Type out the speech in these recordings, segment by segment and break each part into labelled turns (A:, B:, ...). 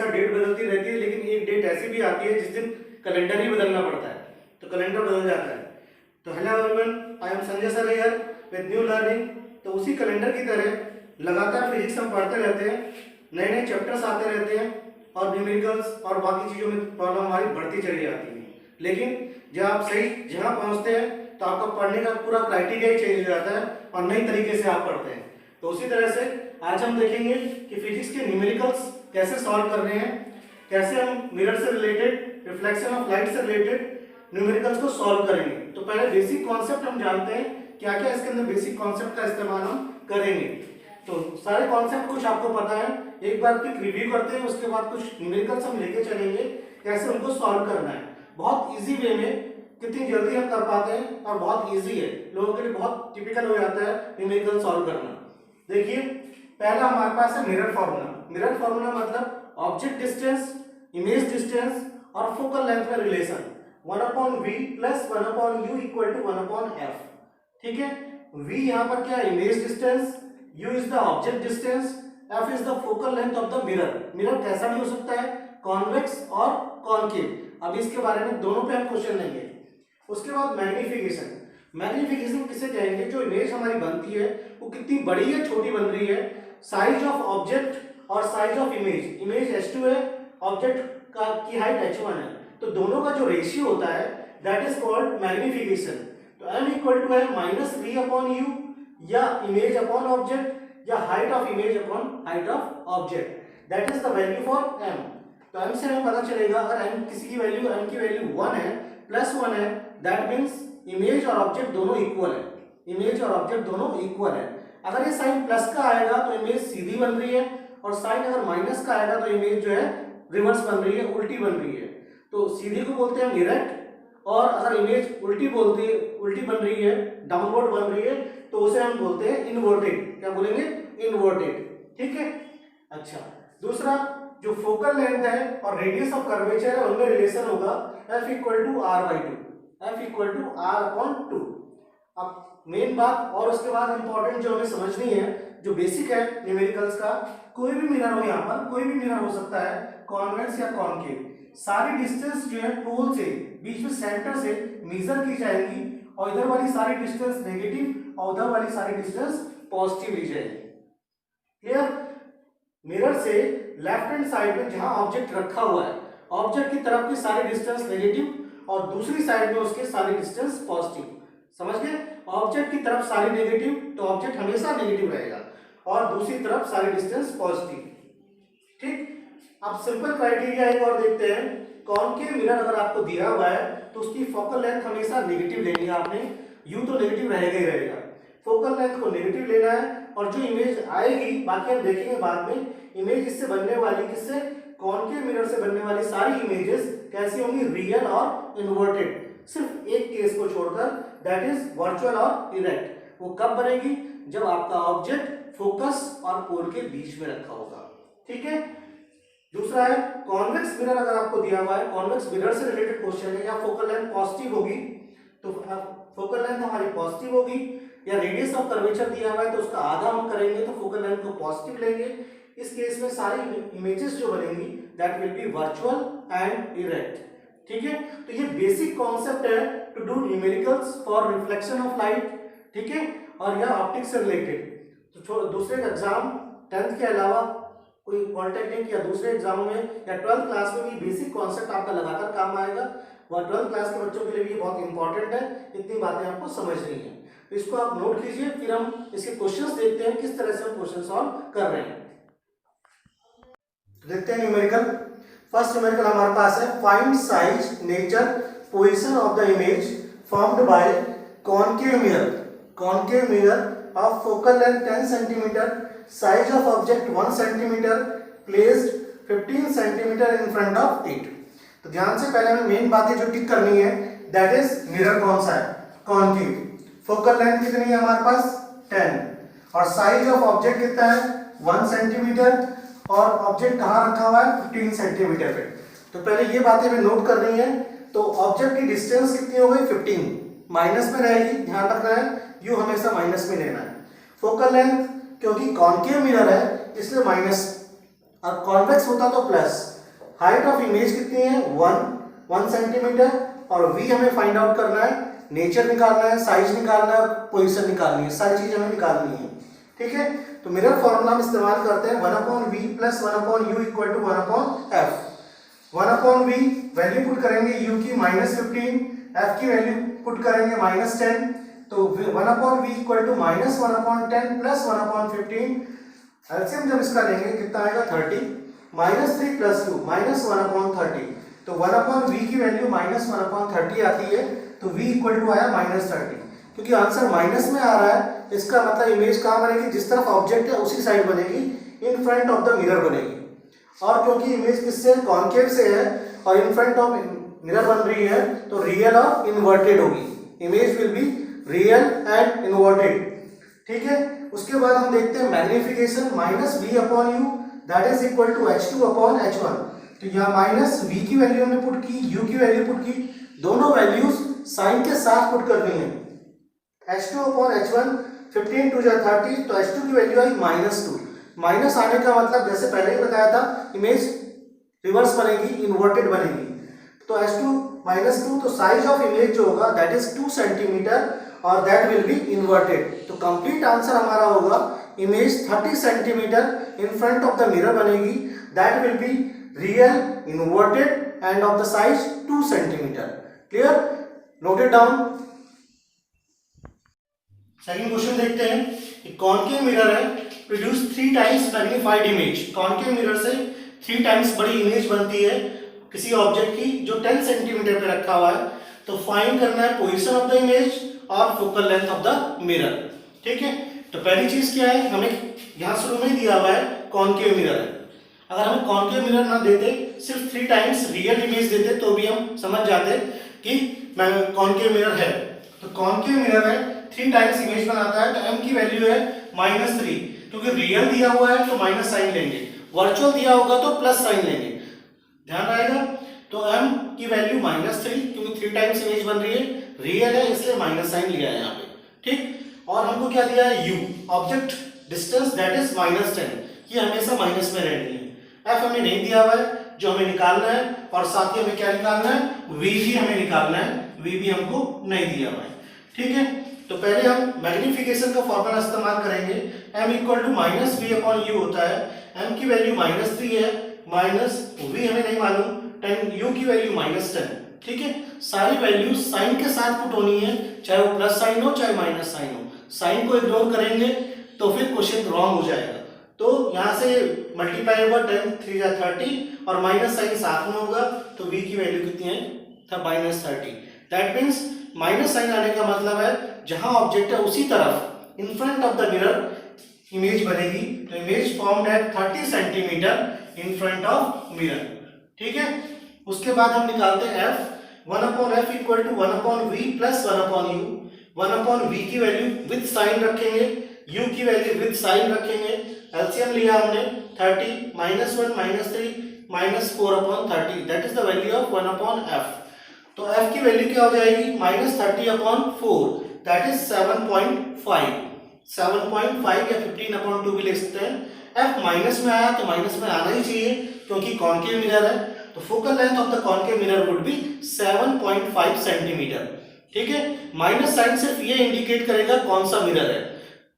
A: हमेशा डेट बदलती रहती है, लेकिन एक डेट ऐसी भी आती है जिस दिन कैलेंडर ही बदलना पड़ता है, तो कैलेंडर बदल जाता है। तो hello everyone, I am Sanjay sir here with new learning. तो उसी कैलेंडर की तरह लगातार फिजिक्स हम पढ़ते रहते हैं, नए नए चैप्टर्स आते रहते हैं और न्यूमेरिकल्स और बाकी चीज़ों में प्रॉब्लम हमारी बढ़ती चली जाती है। लेकिन जब आप सही जगह पहुंचते हैं तो आपका पढ़ने का पूरा क्राइटेरिया ही चेंज हो जाता है और नई तरीके से आप पढ़ते हैं। तो उसी तरह से आज हम देखेंगे कि फिजिक्स के न्यूमेरिकल्स कैसे सॉल्व कर रहे हैं, कैसे हम मिरर से रिलेटेड, रिफ्लेक्शन ऑफ लाइट से रिलेटेड न्यूमेरिकल्स को सॉल्व करेंगे। तो पहले बेसिक कॉन्सेप्ट हम जानते हैं, क्या क्या इसके अंदर बेसिक कॉन्सेप्ट का इस्तेमाल हम करेंगे। तो सारे कॉन्सेप्ट कुछ आपको पता है, एक बार क्विक रिव्यू करते हैं, उसके बाद कुछ न्यूमेरिकल्स हम लेके चलेंगे कैसे उनको सॉल्व करना है। बहुत इजी वे में, कितनी जल्दी हम कर पाते हैं और बहुत इजी है, लोगों के लिए बहुत टिपिकल हो जाता है न्यूमेरिकल सॉल्व करना। देखिए पहला हमारे पास है मिरर फार्मूला। मिरर फार्मूला मतलब ऑब्जेक्ट डिस्टेंस, इमेज डिस्टेंस और फोकल लेंथ में relation 1/v plus 1/u equal to 1/f। ठीक है, v यहाँ पर क्या है, image distance, u is the object distance, f is the focal length of the mirror. Mirror कैसा भी हो सकता है, कॉन्वेक्स और कॉनकेव। अभी इसके बारे में दोनों पे हम क्वेश्चन लेंगे। उसके बाद मैग्निफिकेशन। मैग्निफिकेशन किसे कहेंगे, जो इमेज हमारी बनती है वो कितनी बड़ी है छोटी बन रही है, साइज ऑफ ऑब्जेक्ट और size of image. Image h2 है, ऑब्जेक्ट की हाइट h1 है, तो दोनों का जो रेशियो होता है दैट इज कॉल्ड मैग्निफिकेशन। तो m इक्वल टू है -v/u या इमेज अपॉन ऑब्जेक्ट या height of image upon height of object, that is the value for m। तो m से हमें पता चलेगा अगर m किसी की वैल्यू m की वैल्यू 1 है, +1 है, दैट मींस इमेज और ऑब्जेक्ट दोनों इक्वल है। इमेज और ऑब्जेक्ट दोनों इक्वल है। अगर ये साइन प्लस का आएगा तो इमेज सीधी बन रही है, और साइन अगर माइनस का आएगा तो इमेज जो है रिवर्स बन रही है, उल्टी बन रही है। तो सीधी को बोलते हैं इरेक्ट, और अगर इमेज उल्टी बन रही है, डाउनवर्ड बन रही है, तो उसे हम बोलते हैं इनवर्टेड। क्या बोलेंगे, इनवर्टेड। ठीक है। अच्छा, दूसरा जो फोकल लेंथ है और रेडियस ऑफ कर्वेचर है उनमें रिलेशन होगा f equal to r/2, f equal to r/2। अब मेन बात और उसके बाद इंपॉर्टेंट जो हमें समझनी है, जो बेसिक है न्यूमेरिकल्स का, कोई भी मिरर हो, यहाँ पर कोई भी मिरर हो सकता है, कॉन्वेक्स या कॉनकेव, सारी डिस्टेंस जो है पोल से बीच में सेंटर से मेजर की जाएगी, और इधर वाली सारी डिस्टेंस नेगेटिव और उधर वाली सारी डिस्टेंस पॉजिटिव ली जाएगी। क्लियर। मिरर से लेफ्ट हैंड साइड में जहां ऑब्जेक्ट रखा हुआ है, ऑब्जेक्ट की तरफ की सारी डिस्टेंस नेगेटिव और दूसरी साइड में उसके सारी डिस्टेंस पॉजिटिव। समझ गए, ऑब्जेक्ट की तरफ सारी नेगेटिव तो ऑब्जेक्ट हमेशा नेगेटिव रहेगा, और दूसरी तरफ सारी डिस्टेंस पॉजिटिव। ठीक। अब सिंपल क्राइटेरिया एक और देखते हैं। कॉनकेव मिरर अगर आपको दिया हुआ है तो उसकी फोकल लेंथ हमेशा नेगेटिव लेनी है आपने, यू तो नेगेटिव रहेगा ही रहेगा, फोकल लेंथ को नेगेटिव लेना है। और जो इमेज आएगी, बाकी हम देखेंगे बाद में, इमेज इससे बनने वाली, किससे, कॉनकेव मिरर से बनने वाली सारी इमेजेस कैसी होंगी, रियल और इन्वर्टेड। सिर्फ एक केस को छोड़कर, दैट इज वर्चुअल और इरेक्ट। वो कब बनेगी, जब आपका ऑब्जेक्ट फोकस और पोल के बीच में रखा होगा। ठीक है। दूसरा है कॉन्वेक्स मिरर। अगर आपको दिया हुआ है, कॉन्वेक्स मिरर से रिलेटेड क्वेश्चन है, या फोकल लेंथ पॉजिटिव होगी तो फोकल लेंथ हमारी पॉजिटिव होगी, या रेडियस ऑफ कर्वेचर दिया हुआ है तो उसका आधा हम करेंगे तो फोकल लेंथ को पॉजिटिव लेंगे। इस केस में सारी इमेजेस जो बनेंगी that will be virtual and erect. ठीक है। तो ये बेसिक कॉन्सेप्ट है to do numericals for reflection of light. ठीक है, और यह ऑप्टिक्स से रिलेटेड। तो दूसरे एग्जाम 10th के अलावा कोई पॉलिटेक्निक या दूसरे एग्जामों में या 12th क्लास में भी बेसिक कॉन्सेप्ट आपका लगातार काम आएगा, और 12th क्लास के बच्चों के लिए भी बहुत इंपॉर्टेंट है। इतनी बातें आपको समझनी है, तो इसको आप नोट कीजिए। फिर हम इसके क्वेश्चंस देखते हैं, किस तरह से हम क्वेश्चन सॉल्व कर रहे हैं। देखते हैं न्यूमेरिकल। फर्स्ट न्यूमेरिकल हमारे पास है, find size, nature, position of the image formed by concave mirror. Concave mirror of focal length 10 centimetre, size of object 1 centimetre, placed 15 centimetre in front of it. तो ध्यान से पहले हमें मेन बातें जो टिक करनी है, दैट इज मिरर कौन सा है, कॉनकेव। फोकल लेंथ कितनी है हमारे पास, 10, और साइज ऑफ ऑब्जेक्ट कितना है, 1 सेंटीमीटर, और ऑब्जेक्ट कहाँ रखा हुआ है, 15 सेंटीमीटर पे। तो पहले ये बातें हमें नोट करनी है। तो ऑब्जेक्ट की डिस्टेंस कितनी हो गई, 15, माइनस में रहेगी, ध्यान रखना है, यू हमेशा माइनस में लेना है। फोकल लेंथ, क्योंकि कॉनकेव मिरर है इसलिए माइनस, और कॉन्वेक्स होता तो प्लस, हाइट ऑफ इमेज कितनी है 1 सेंटीमीटर, और v हमें फाइंड आउट करना है, नेचर निकालना है, साइज निकालना है, पोजीशन निकालनी है, सारी चीज हमें निकालनी है। ठीक है, तो मिरर फॉर्मूला हम इस्तेमाल करते हैं 1/v plus 1/u equal to 1/f। 1/v value put करेंगे u की -15, f की वैल्यू पुट करेंगे -10, तो 1/v equal to -1/10 plus 1/15। LCM जब इसका लेंगे कितना आएगा 30, -3 प्लस u -1/30, तो 1/v की वैल्यू -1/30 आती है, तो v इक्वल टू आया -30। क्योंकि आंसर माइनस में आ रहा है, इसका मतलब इमेज कहाँ बनेगी, जिस तरफ ऑब्जेक्ट है उसी साइड बनेगी, इन फ्रंट ऑफ द मिरर बनेगी। और क्योंकि इमेज किससे कॉन्केव से है और इन फ्रंट ऑफ मिरर बन रही है, तो रियल और इन्वर्टेड होगी, image will be real and inverted. ठीक है, उसके बाद हम देखते हैं magnification -v/u that is equal to h2/h1। तो यहाँ -v की वैल्यू हमने पुट की, u की वैल्यू पुट की, दोनों वैल्यूज साइन के साथ पुट करनी है। h2/h1 15 2 जा 30, तो h2 की वैल्यू आई -2। माइनस आने का मतलब जैसे पहले ही बताया था, इमेज रिवर्स बनेगी, इन्वर्टेड बनेगी। तो h2 -2, तो साइज ऑफ इमेज जो होगा दैट इज 2 सेंटीमीटर और दैट विल बी इन्वर्टेड। तो कंप्लीट आंसर हमारा होगा image 30 centimetre in front of the mirror बनेगी, that will be real, inverted and of the size 2 centimetre. Clear, noted down. Second question देखते हैं। एक concave mirror है, produce 3 times magnified image. Concave mirror से 3 times बड़ी image बनती है किसी ऑब्जेक्ट की जो 10 सेंटीमीटर पे रखा हुआ है। तो फाइंड करना है पोजीशन ऑफ द इमेज और focal length of the mirror. ठीक है, तो पहली चीज क्या है, हमें यहाँ शुरू में ही दिया हुआ है कॉनकेव मिरर है। अगर हमें कॉनकेव मिरर ना देते, सिर्फ 3 टाइम्स रियल इमेज देते, तो भी हम समझ जाते कि कॉनकेव मिरर है। तो कॉनकेव मिरर है, 3 टाइम्स इमेज बनाता है, तो m की वैल्यू है -3, क्योंकि रियल दिया हुआ है तो माइनस साइन लेंगे, वर्चुअल दिया होगा तो प्लस साइन लेंगे, ध्यान रहेगा। तो m की वैल्यू -3, क्योंकि 3 टाइम्स इमेज बन रही है, रियल है इसलिए माइनस साइन लिया है यहाँ पे। ठीक, और हमको क्या दिया है u, object distance that is -10, ये हमेशा माइनस में रहनी है। f हमें नहीं दिया हुआ है, जो हमें निकालना है, और साथ ही हमें क्या निकालना है, v भी हमें निकालना है, v भी हमको नहीं दिया हुआ है। ठीक है, तो पहले हम मैग्निफिकेशन का फॉर्मूला इस्तेमाल करेंगे। m इक्वल टू -v/u होता है, m की वैल्यू -3 है, माइनस v हमें नहीं मालूम, 10 u की वैल्यू -10। ठीक है, सारी वैल्यू साइन के साथ पुट होनी है, चाहे वो प्लस साइन हो चाहे माइनस साइन हो। साइन को इग्नोर करेंगे तो फिर क्वेश्चन रॉन्ग हो जाएगा। तो यहाँ से मल्टीप्लाई होगा, 10 3 जा 30 और माइनस साइन साथ में होगा, तो v की वैल्यू कितनी है, था -30। दैट मीन्स माइनस साइन आने का मतलब है जहां ऑब्जेक्ट है उसी तरफ इन front of the mirror image बनेगी। तो image formed at 30 centimetre in front of mirror. ठीक है, उसके बाद हम निकालते हैं f। 1/f equal to 1/v plus 1/u। 1/v की वैल्यू विद साइन रखेंगे, u की वैल्यू विद साइन रखेंगे। एलसीएम लिया हमने 30 -1 -3 -4/30, that is the value of 1/f। तो f की वैल्यू क्या हो जाएगी, -30/4, दैट इज 7.5। 7.5 या 15/2 भी लिख सकते हैं। f माइनस में आया तो माइनस में आना ही चाहिए, क्योंकि कॉनकेव मिरर है, तो focal length of the concave mirror would be 7.5 centimetre. ठीक है, माइनस साइन सिर्फ ये इंडिकेट करेगा कौन सा मिरर है।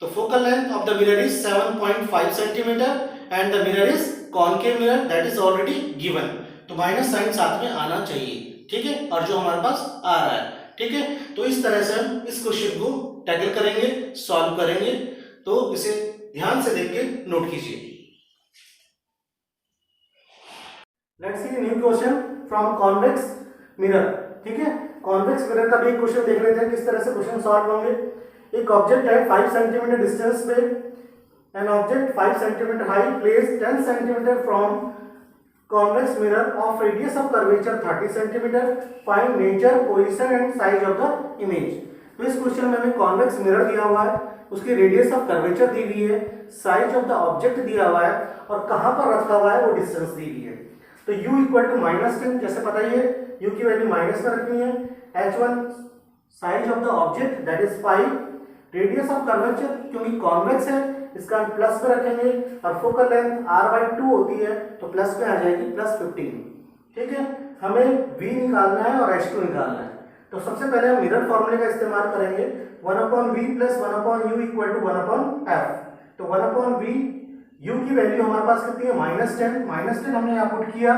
A: तो focal length of the mirror is 7.5 centimetre and the mirror is concave mirror, that is already given, तो माइनस साइन साथ में आना चाहिए। ठीक है, और जो हमारे पास आ रहा है। ठीक है, तो इस तरह से हम इस क्वेश्चन को टैकल करेंगे, सॉल्व करेंगे। तो इसे ध्यान से देख के नोट कीजिए। Let's see new question from convex mirror. ठीक है, कॉन्वेक्स मिरर का भी एक क्वेश्चन देख लेते हैं किस तरह से क्वेश्चन सॉल्व होंगे। एक ऑब्जेक्ट है 5 सेंटीमीटर डिस्टेंस पे, an object 5 centimetre high place 10 centimetre from convex mirror of radius of curvature 30 cm, find nature, position and size of the image। तो इस क्वेश्चन में हमें कॉन्वेक्स मिरर दिया हुआ है, उसकी रेडियस ऑफ कर्वेचर दी हुई है, साइज ऑफ द ऑब्जेक्ट दिया हुआ है और कहां पर रखा हुआ है वो डिस्टेंस दी हुई है। तो u इक्वल टू -10, जैसे पता ही है u की वैल्यू माइनस में रखनी है। h1 size of the object that is 5, radius of curvature क्योंकि कॉन्वेक्स है इसका प्लस पे रखेंगे, और फोकल लेंथ r/2 होती है तो प्लस पे आ जाएगी +15। ठीक है, हमें v निकालना है और h2 निकालना है। तो सबसे पहले हम मिरर फॉर्मूले का इस्तेमाल करेंगे, 1/v plus 1/u equal to 1/f। तो 1/v u की वैल्यू हमारे पास कितनी है, -10 हमने यहाँ पुट किया,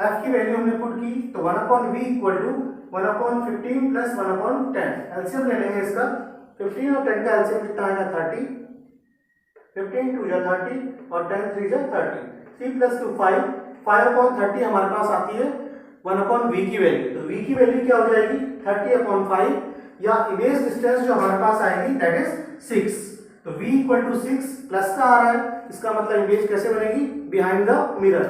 A: f की वैल्यू हमने पुट की, तो 1/v equal to 1/15 plus 1/10। LCM ले लेंगे इसका, 15 और 10 का एलसीएम कितना आएगा 30, 15 2 जा 30 और 10 3 जा 30, 3 प्लस 2 5, 5/30 हमारे पास आती है 1/v की वैल्यू। तो v की वैल्यू क्या हो जाएगी 30/5, या इमेज डिस्टेंस जो हमारे पास आएगी दैट इज 6। तो v इक्वल टू 6 प्लस का आ रहा है, इसका मतलब इमेज कैसे बनेगी, बिहाइंड द मिरर।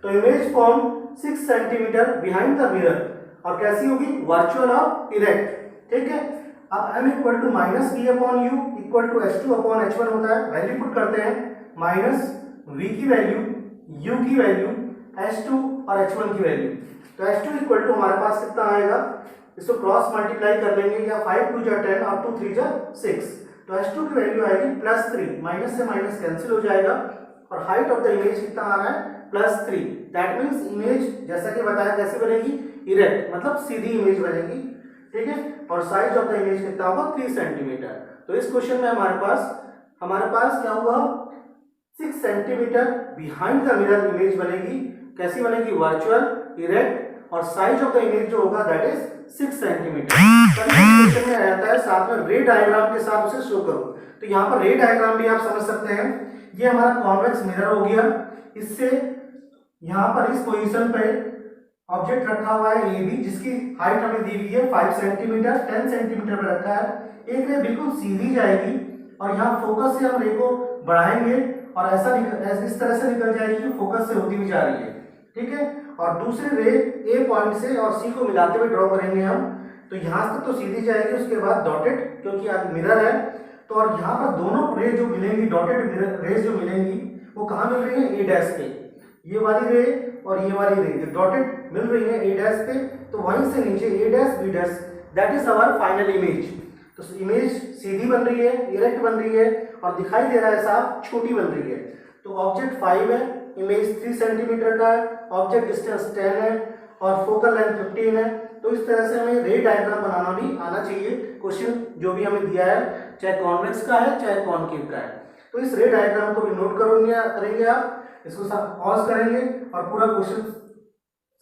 A: तो image form 6 centimetre behind the mirror, और कैसी होगी, वर्चुअल और इरेक्ट। ठीक है, अब m equal to -v/u equal to h2/h1 होता है, वैल्यू पुट करते हैं, माइनस v की वैल्यू, u की वैल्यू, h2 और h1 की वैल्यू। तो h2 इक्वल टू हमारे पास कितना आएगा, इसको क्रॉस मल्टीप्लाई कर लेंगे, या 5 2 जा 10 और 2 3 जा 6। तो h2 की वैल्यू आएगी +3, माइनस से माइनस कैंसिल हो जाएगा, और हाइट ऑफ द इमेज कितना आ रहा है +3। दैट मीन्स इमेज जैसा कि बताया कैसे बनेगी, इरेक्ट, मतलब सीधी इमेज बनेगी। ठीक है, और साइज ऑफ द इमेज कितना होगा 3 सेंटीमीटर। तो इस क्वेश्चन में हमारे पास क्या हुआ, 6 centimetre behind the mirror image बनेगी। कैसी बनेगी, वर्चुअल, इरेक्ट, और साइज ऑफ द इमेज जो होगा दैट इज 6 सेंटीमीटर। क्वेश्चन में रहता है साथ में रे डायग्राम के साथ उसे शो करो। तो यहाँ पर रे डायग्राम भी आप समझ सकते हैं, ये हमारा कॉन्वेक्स मिरर हो गया, इससे यहाँ पर इस पोजीशन पे ऑब्जेक्ट रखा हुआ है ए बी, जिसकी हाइट हमें दी हुई है 5 सेंटीमीटर, 10 सेंटीमीटर पे रखा है। एक रे बिल्कुल सीधी जाएगी, और यहाँ फोकस से हम रे को बढ़ाएंगे, और ऐसा इस तरह से निकल जाएगी कि फोकस से होती हुई जा रही है। ठीक है, और दूसरी रे ए पॉइंट से और सी को मिलाते हुए ड्रॉ करेंगे हम। तो यहाँ तक तो सीधी जाएगी, उसके बाद डॉटेड, क्योंकि आज मिरर है। तो और यहाँ पर दोनों रे जो मिलेंगी, डॉटेड रेज जो मिलेंगी, वो कहाँ मिल रही है, ए डैश पे। ये वाली रे और ये वाली रे जो डॉटेड मिल रही है ए डैश पे, तो वहीं से नीचे A dash B dash, that is our final image. तो इमेज सीधी बन रही है, इरेक्ट बन रही है, और दिखाई दे रहा है साफ छोटी बन रही है। तो ऑब्जेक्ट 5 है, इमेज 3 सेंटीमीटर का है, ऑब्जेक्ट डिस्टेंस 10 है, और फोकल लेंथ 15 है। तो इस तरह से हमें रे डायग्राम बनाना भी आना चाहिए, क्वेश्चन जो भी हमें दिया है, चाहे कॉन्वेक्स का है चाहे कॉनकेव का है। तो इस रे डायग्राम को भी नोट करेंगे आप, इसको पॉज करेंगे और पूरा क्वेश्चन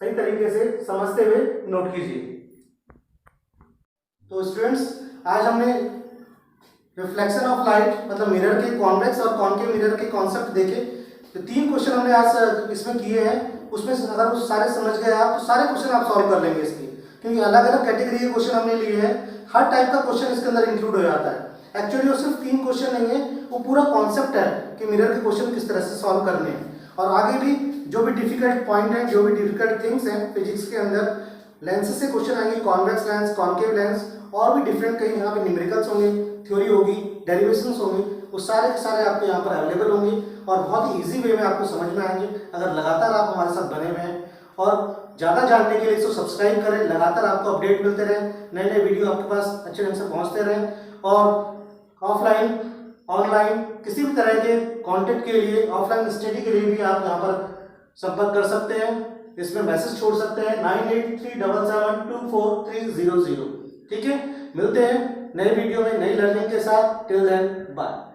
A: सही तरीके से समझते हुए नोट कीजिए। तो स्टूडेंट्स, आज हमने रिफ्लेक्शन ऑफ लाइट, मतलब मिरर के कॉन्वेक्स और कॉनकेव मिरर के कॉन्सेप्ट देखे। तो 3 क्वेश्चन हमने आज इसमें किए हैं, उसमें अगर वो सारे समझ गए आप, तो सारे क्वेश्चन आप सॉल्व कर लेंगे इसके, क्योंकि अलग अलग कैटेगरी के क्वेश्चन हमने लिए हैं, हर टाइप का क्वेश्चन इसके अंदर इंक्लूड हो जाता है। एक्चुअली वो सिर्फ 3 क्वेश्चन नहीं है, वो पूरा कॉन्सेप्ट है कि मिरर के क्वेश्चन किस तरह से सॉल्व करने हैं। और आगे भी जो भी डिफिकल्ट पॉइंट है, जो भी डिफिकल्ट थिंग्स हैं फिजिक्स के अंदर, लेंस से क्वेश्चन आएंगे, कॉन्वेक्स लेंस, कॉनकेव लेंस, और भी डिफरेंट कहीं यहाँ पे न्यूमेरिकल्स होंगे, थ्योरी होगी, डेरिवेशंस होंगे, वो सारे के सारे आपके यहाँ पर अवेलेबल होंगे, और बहुत ही ईजी वे में आपको समझ में आएंगे अगर लगातार आप हमारे साथ बने हुए हैं। और ज़्यादा जानने के लिए इसको सब्सक्राइब करें, लगातार आपको अपडेट मिलते रहे, नए नए वीडियो आपके पास अच्छे ढंग से पहुँचते रहें। और ऑफलाइन ऑनलाइन किसी भी तरह के कंटेंट के लिए, ऑफलाइन स्टडी के लिए भी आप यहाँ पर संपर्क कर सकते हैं, इसमें मैसेज छोड़ सकते हैं 9837724300। ठीक है, मिलते हैं नए वीडियो में नई लर्निंग के साथ। Till then bye.